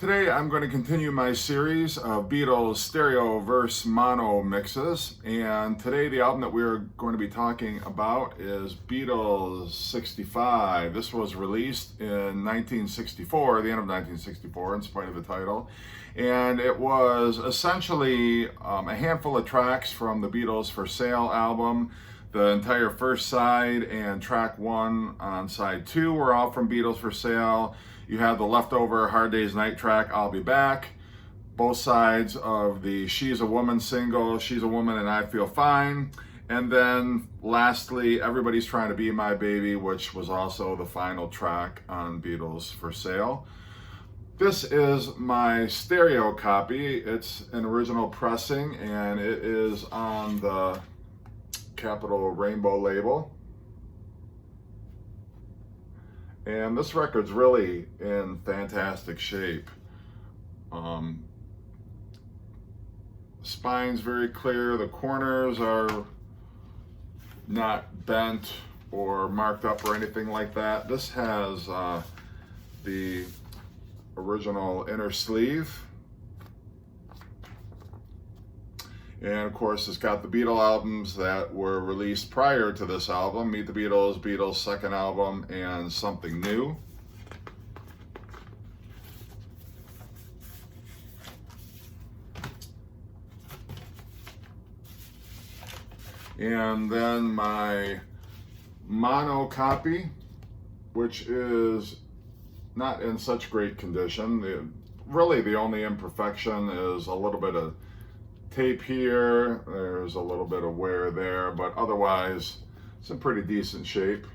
Today I'm going to continue my series of Beatles stereo verse mono mixes, and today the album that we're going to be talking about is Beatles 65. This was released in 1964, the end of 1964 in spite of the title, and it was essentially a handful of tracks from the Beatles for Sale album. The entire first side and track 1 on side 2 were all from Beatles for Sale. You have the leftover Hard Day's Night track, I'll Be Back. Both sides of the She's a Woman single, She's a Woman and I Feel Fine. And then lastly, Everybody's Trying to Be My Baby, which was also the final track on Beatles for Sale. This is my stereo copy. It's an original pressing and it is on the Capitol Rainbow label. And this record's really in fantastic shape. Spine's very clear. The corners are not bent or marked up or anything like that. This has the original inner sleeve. And of course, it's got the Beatles albums that were released prior to this album: Meet the Beatles, Beatles' second album, and Something New. And then my mono copy, which is not in such great condition. Really, the only imperfection is a little bit of tape here, there's a little bit of wear there, but otherwise it's in pretty decent shape.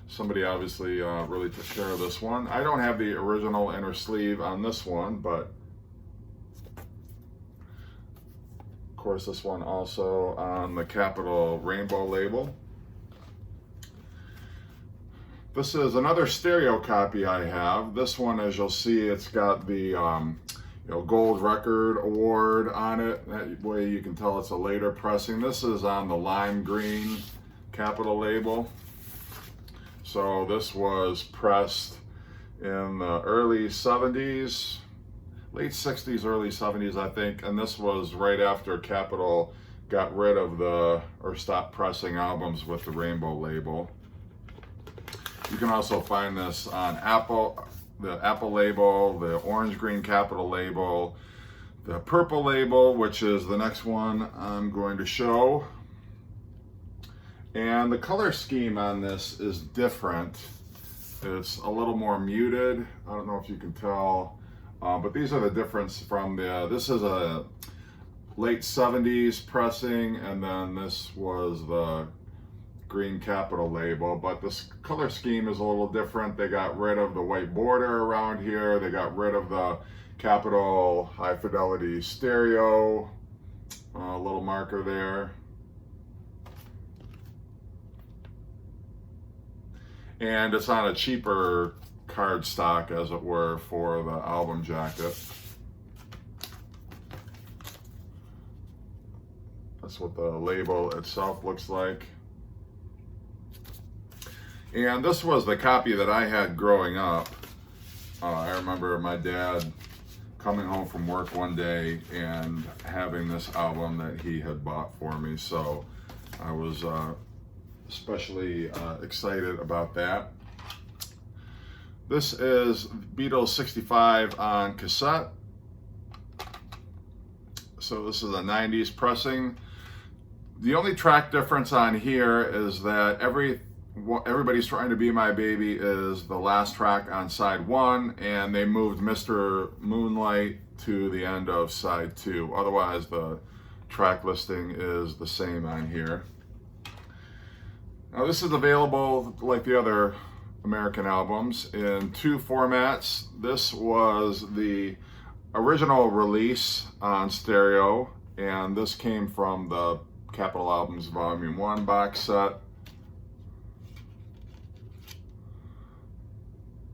Somebody obviously really took care of this one. I don't have the original inner sleeve on this one, but of course this one also on the Capitol Rainbow label. This is another stereo copy I have. This one, as you'll see, it's got the gold record award on it. That way you can tell it's a later pressing. This is on the lime green Capitol label. So this was pressed in the early 70s, late 60s, early 70s, I think. And this was right after Capitol got rid of or stopped pressing albums with the rainbow label. You can also find this on the Apple label, the orange green Capitol label, the purple label, which is the next one I'm going to show. And the color scheme on this is different. It's a little more muted. I don't know if you can tell, but these are the difference from this is a late 70s pressing, and then this was the green Capitol label, but this color scheme is a little different. They got rid of the white border around here. They got rid of the Capitol high fidelity stereo little marker there. And it's on a cheaper cardstock, as it were, for the album jacket. That's what the label itself looks like. And this was the copy that I had growing up. I remember my dad coming home from work one day and having this album that he had bought for me. So I was especially excited about that. This is Beatles 65 on cassette. So this is a 90s pressing. The only track difference on here is that Everybody's Trying to Be My Baby is the last track on side 1, and they moved Mr. Moonlight to the end of side 2. Otherwise, the track listing is the same on here. Now, this is available, like the other American albums, in 2 formats. This was the original release on stereo, and this came from the Capitol Albums Volume 1 box set.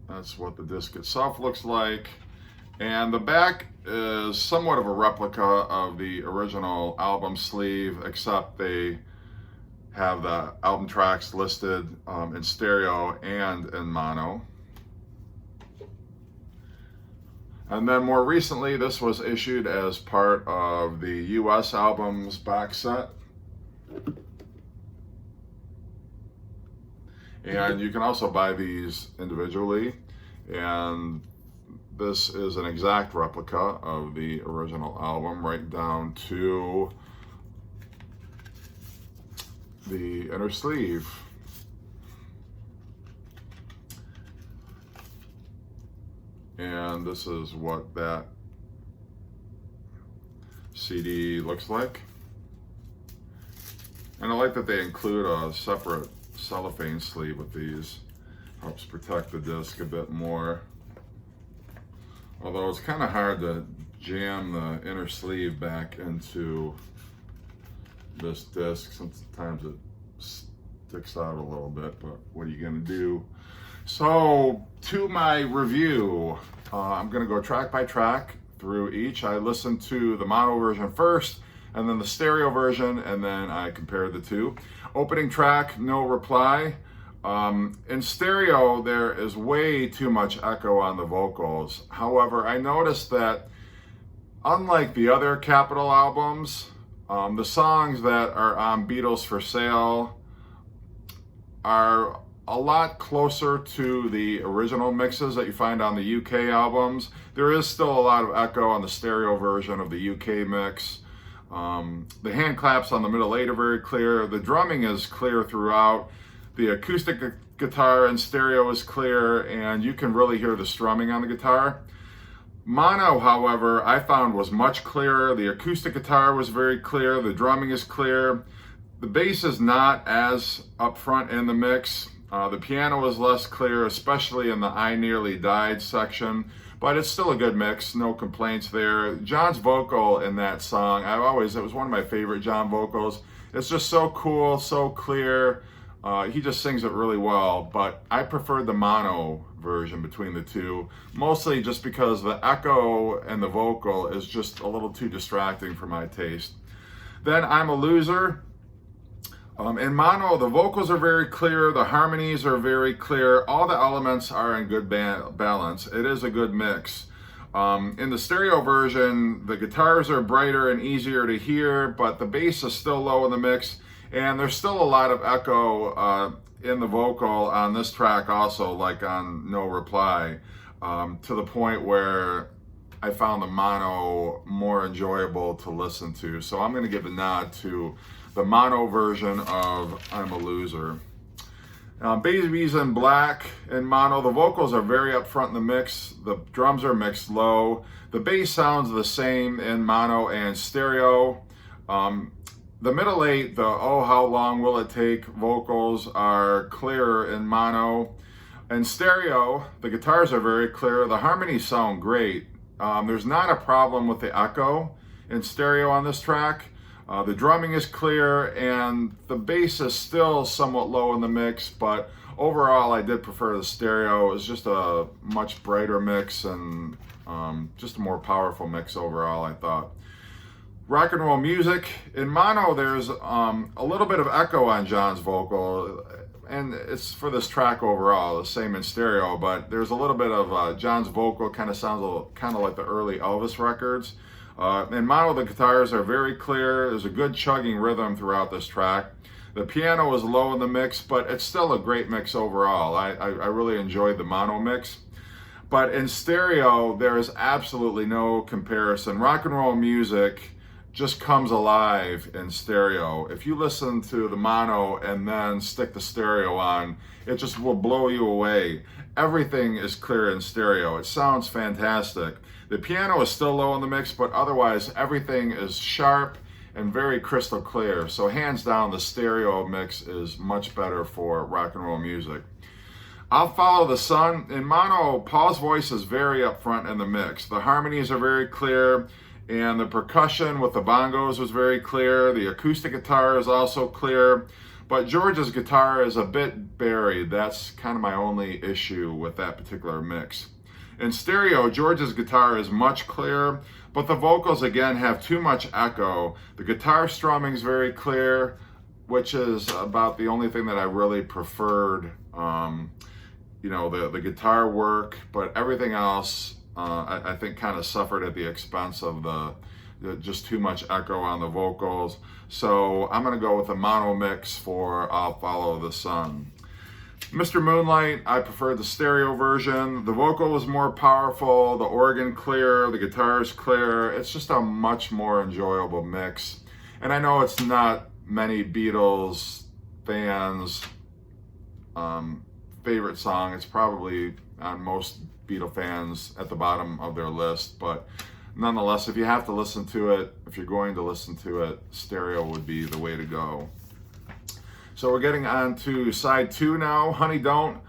That's what the disc itself looks like. And the back is somewhat of a replica of the original album sleeve, except they have the album tracks listed in stereo and in mono. And then more recently, this was issued as part of the US albums box set. And you can also buy these individually. And this is an exact replica of the original album, right down to the inner sleeve. And this is what that CD looks like. And I like that they include a separate cellophane sleeve with these. Helps protect the disc a bit more. Although it's kind of hard to jam the inner sleeve back into this disc. Sometimes it sticks out a little bit, but what are you gonna do? So to my review, I'm gonna go track by track through each. I listened to the mono version first, and then the stereo version, and then I compared the two. Opening track, No Reply. In stereo, there is way too much echo on the vocals. However, I noticed that unlike the other Capitol albums, the songs that are on Beatles for Sale are a lot closer to the original mixes that you find on the UK albums. There is still a lot of echo on the stereo version of the UK mix. The hand claps on the middle eight are very clear. The drumming is clear throughout. The acoustic guitar in stereo is clear, and you can really hear the strumming on the guitar. Mono, however, I found was much clearer. The acoustic guitar was very clear. The drumming is clear. The bass is not as upfront in the mix. The piano is less clear, especially in the I Nearly Died section, but it's still a good mix, no complaints there. John's vocal in that song, it was one of my favorite John vocals. It's just so cool, so clear. He just sings it really well, but I preferred the mono version between the two, mostly just because the echo and the vocal is just a little too distracting for my taste. Then I'm a Loser. In mono, the vocals are very clear, the harmonies are very clear, all the elements are in good balance. It is a good mix. In the stereo version, the guitars are brighter and easier to hear, but the bass is still low in the mix, and there's still a lot of echo in the vocal on this track also, like on No Reply, to the point where I found the mono more enjoyable to listen to. So I'm going to give a nod to the mono version of I'm a Loser. Babies in Black in mono, the vocals are very up front in the mix. The drums are mixed low. The bass sounds the same in mono and stereo. The middle eight, the Oh How Long Will It Take vocals are clearer in mono. In stereo, the guitars are very clear. The harmonies sound great. There's not a problem with the echo in stereo on this track. The drumming is clear, and the bass is still somewhat low in the mix, but overall I did prefer the stereo. It's just a much brighter mix and just a more powerful mix overall, I thought. Rock and Roll Music. In mono, there's a little bit of echo on John's vocal, and it's for this track overall, the same in stereo, but there's a little bit of John's vocal kind of sounds kind of like the early Elvis records. In mono, the guitars are very clear. There's a good chugging rhythm throughout this track. The piano is low in the mix, but it's still a great mix overall. I really enjoyed the mono mix. But in stereo, there is absolutely no comparison. Rock and Roll Music just comes alive in stereo. If you listen to the mono and then stick the stereo on, it just will blow you away. Everything is clear in stereo. It sounds fantastic. The piano is still low in the mix, but otherwise everything is sharp and very crystal clear. So hands down, the stereo mix is much better for Rock and Roll Music. I'll Follow the Sun. In mono, Paul's voice is very upfront in the mix. The harmonies are very clear, and the percussion with the bongos was very clear. The acoustic guitar is also clear, but George's guitar is a bit buried. That's kind of my only issue with that particular mix. In stereo, George's guitar is much clearer, but the vocals again have too much echo. The guitar strumming is very clear, which is about the only thing that I really preferred. The guitar work, but everything else I think kind of suffered at the expense of just too much echo on the vocals. So I'm going to go with a mono mix for I'll Follow the Sun. Mr. Moonlight, I prefer the stereo version. The vocal is more powerful, the organ clear, the guitar is clear. It's just a much more enjoyable mix. And I know it's not many Beatles fans' favorite song. It's probably on most Beatle fans at the bottom of their list, but nonetheless, if you have to listen to it, if you're going to listen to it, stereo would be the way to go. So we're getting on to side 2 now, Honey Don't.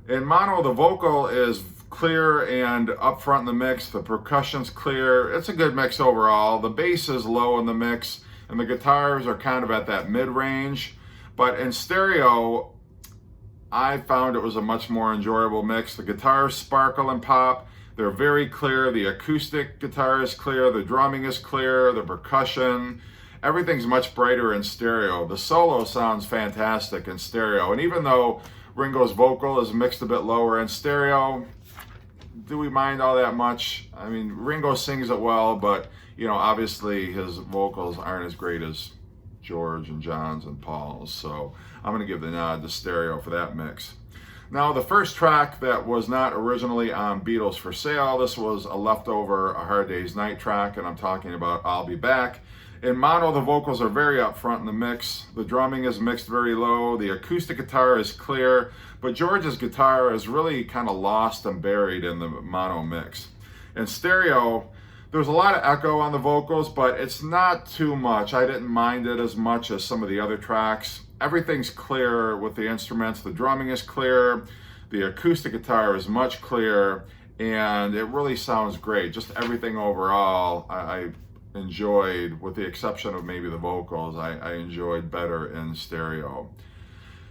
In mono, the vocal is clear and up front in the mix. The percussion's clear. It's a good mix overall. The bass is low in the mix, and the guitars are kind of at that mid-range. But in stereo, I found it was a much more enjoyable mix. The guitars sparkle and pop. They're very clear. The acoustic guitar is clear. The drumming is clear. The percussion, everything's much brighter in stereo. The solo sounds fantastic in stereo. And even though Ringo's vocal is mixed a bit lower in stereo, do we mind all that much? I mean, Ringo sings it well, but obviously his vocals aren't as great as George and John's and Paul's. So I'm going to give the nod to stereo for that mix. Now, the first track that was not originally on Beatles for Sale, this was a leftover A Hard Day's Night track, and I'm talking about I'll Be Back. In mono, the vocals are very up front in the mix. The drumming is mixed very low. The acoustic guitar is clear, but George's guitar is really kind of lost and buried in the mono mix. In stereo, there's a lot of echo on the vocals, but it's not too much. I didn't mind it as much as some of the other tracks. Everything's clear with the instruments. The drumming is clear. The acoustic guitar is much clearer, and it really sounds great. Just everything overall, I enjoyed, with the exception of maybe the vocals, I enjoyed better in stereo.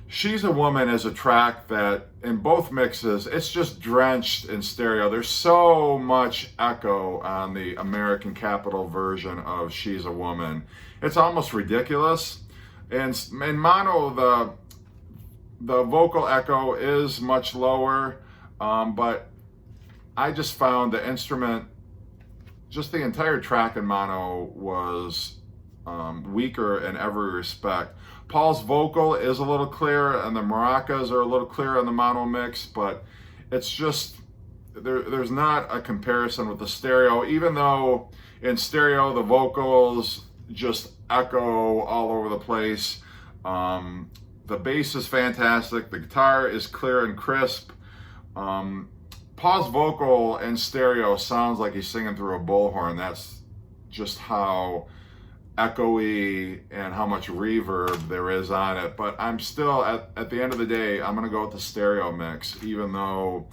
She's a Woman is a track that in both mixes, it's just drenched in stereo. There's so much echo on the American Capitol version of She's a Woman. It's almost ridiculous. And in mono, the vocal echo is much lower, but I just found the instrument, just the entire track in mono was weaker in every respect. Paul's vocal is a little clearer, and the maracas are a little clearer in the mono mix, but it's just, there's not a comparison with the stereo, even though in stereo the vocals just echo all over the place. The bass is fantastic. The guitar is clear and crisp. Paul's vocal in stereo sounds like he's singing through a bullhorn. That's just how echoey and how much reverb there is on it. But I'm still, at the end of the day, I'm going to go with the stereo mix, even though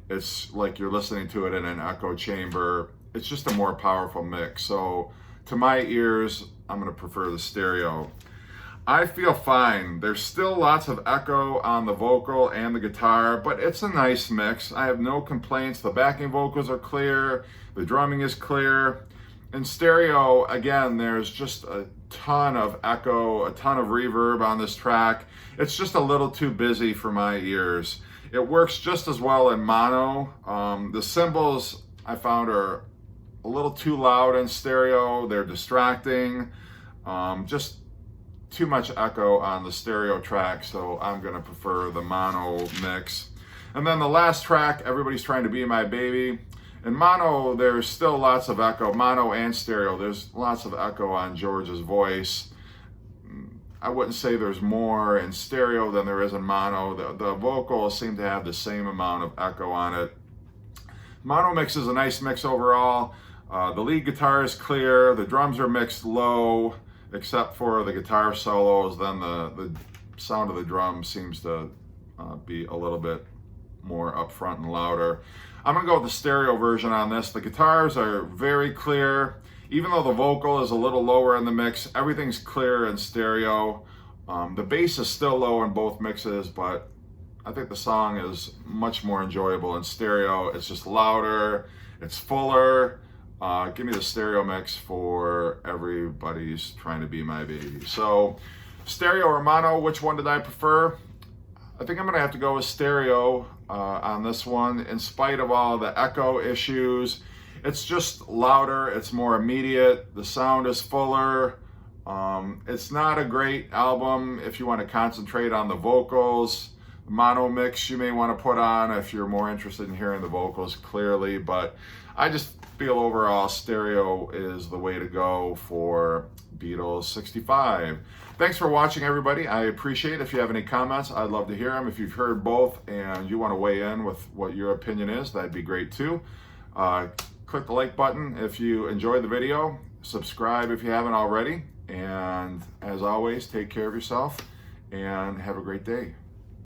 it's like you're listening to it in an echo chamber. It's just a more powerful mix. So to my ears, I'm going to prefer the stereo. I feel fine. There's still lots of echo on the vocal and the guitar, but it's a nice mix. I have no complaints. The backing vocals are clear. The drumming is clear. In stereo, again, there's just a ton of echo, a ton of reverb on this track. It's just a little too busy for my ears. It works just as well in mono. The cymbals I found are a little too loud in stereo. They're distracting. Just too much echo on the stereo track, so I'm going to prefer the mono mix. And then the last track, Everybody's Trying to Be My Baby. In mono, there's still lots of echo, mono and stereo. There's lots of echo on George's voice. I wouldn't say there's more in stereo than there is in mono. The vocals seem to have the same amount of echo on it. Mono mix is a nice mix overall. The lead guitar is clear. The drums are mixed low, except for the guitar solos. Then the sound of the drums seems to be a little bit more upfront and louder. I'm going to go with the stereo version on this. The guitars are very clear. Even though the vocal is a little lower in the mix, everything's clear in stereo. The bass is still low in both mixes, but I think the song is much more enjoyable in stereo. It's just louder, it's fuller. Give me the stereo mix for Everybody's Trying to Be My Baby. So, stereo or mono, which one did I prefer? I think I'm going to have to go with stereo. on this one. In spite of all the echo issues, it's just louder, it's more immediate, the sound is fuller. It's not a great album if you want to concentrate on the vocals. Mono mix you may want to put on if you're more interested in hearing the vocals clearly, but I just feel overall stereo is the way to go for Beatles 65. Thanks for watching, everybody. I appreciate it. If you have any comments, I'd love to hear them. If you've heard both and you want to weigh in with what your opinion is, that'd be great too. Click the like button if you enjoyed the video. Subscribe if you haven't already. And as always, take care of yourself and have a great day.